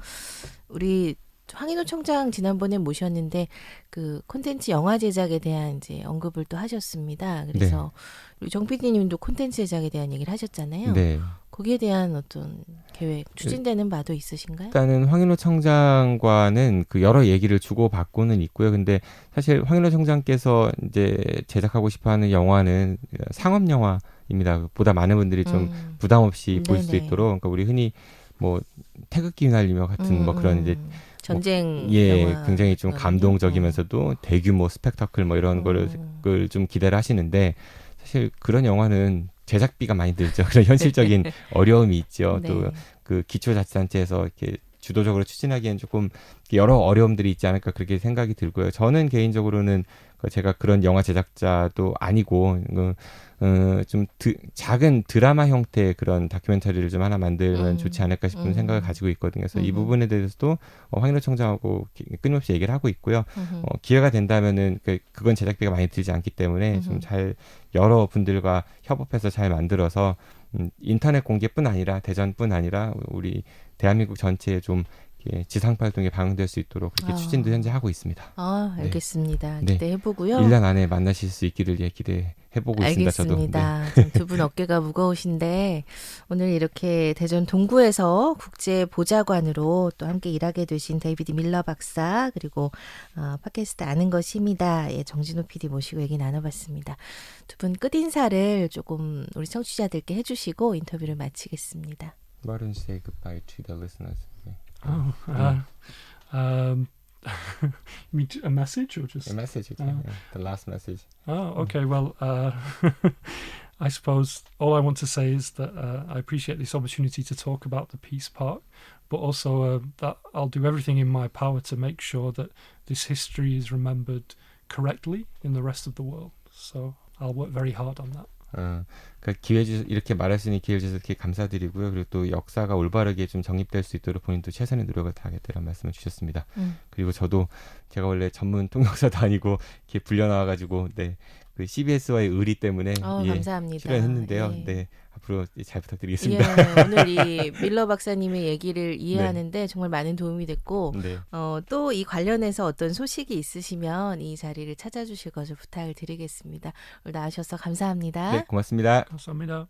우리 황인호 청장 지난번에 모셨는데 그 콘텐츠 영화 제작에 대한 이제 언급을 또 하셨습니다. 그래서 우리 정 PD님도 콘텐츠 제작에 대한 얘기를 하셨잖아요. 네. 거기에 대한 어떤 계획, 추진되는 바도 있으신가요? 일단은 황인호 청장과는 그 여러 얘기를 주고받고는 있고요. 근데 사실 황인호 청장께서 이제 제작하고 싶어하는 영화는 상업 영화입니다. 보다 많은 분들이 좀 부담 없이 볼 수 있도록, 그러니까 우리 흔히 뭐 태극기 휘날리며 같은 뭐 그런 이제 전쟁 영화 굉장히 좀 감동적이면서도 대규모 스펙타클 뭐 이런 거를 좀 기대를 하시는데 사실 그런 영화는 제작비가 많이 들죠. 그런 현실적인 어려움이 있죠. 또 그 기초자치단체에서 이렇게 주도적으로 추진하기엔 조금 여러 어려움들이 있지 않을까 그렇게 생각이 들고요. 저는 개인적으로는 제가 그런 영화 제작자도 아니고 좀 작은 드라마 형태의 그런 다큐멘터리를 좀 하나 만들면 좋지 않을까 싶은 생각을 가지고 있거든요. 그래서 이 부분에 대해서도 황인호 청장하고 끊임없이 얘기를 하고 있고요. 기회가 된다면은 그건 제작비가 많이 들지 않기 때문에 좀 잘 여러 분들과 협업해서 잘 만들어서 인터넷 공개뿐 아니라 대전뿐 아니라 우리 대한민국 전체에 좀 지상파 활동에 방영될 수 있도록 그렇게 추진도 현재 하고 있습니다. 알겠습니다. 기대해보고요. 1년 안에 만나실 수 있기를 기대해보고 있습니다. 알겠습니다. 저도. 두 분 어깨가 무거우신데 오늘 이렇게 대전 동구에서 국제보좌관으로 또 함께 일하게 되신 데이비드 밀러 박사 그리고 팟캐스트 아는 것입니다. 정진호 PD 모시고 얘기 나눠봤습니다. 두 분 끝인사를 조금 우리 청취자들께 해주시고 인터뷰를 마치겠습니다. Why don't you say goodbye to the listeners? You mean a message or just The message, the last message. Oh, okay. Well, I suppose all I want to say is that I appreciate this opportunity to talk about the Peace Park, but also that I'll do everything in my power to make sure that this history is remembered correctly in the rest of the world. So I'll work very hard on that. 그러니까 이렇게 말할 수 있는 기회를 주셔서 이렇게 감사드리고요. 그리고 또 역사가 올바르게 좀 정립될 수 있도록 본인도 최선의 노력을 다하겠다는 말씀을 주셨습니다. 그리고 저도 제가 원래 전문 통역사도 아니고 이렇게 불려 나와가지고 그 CBS와의 의리 때문에 감사합니다. 출연했는데요. 예. 네, 앞으로 잘 부탁드리겠습니다. 예, 오늘 이 밀러 박사님의 얘기를 이해하는데 정말 많은 도움이 됐고 네. 또 이 관련해서 어떤 소식이 있으시면 이 자리를 찾아주실 것을 부탁을 드리겠습니다. 오늘 나와주셔서 감사합니다. 네, 고맙습니다. 감사합니다.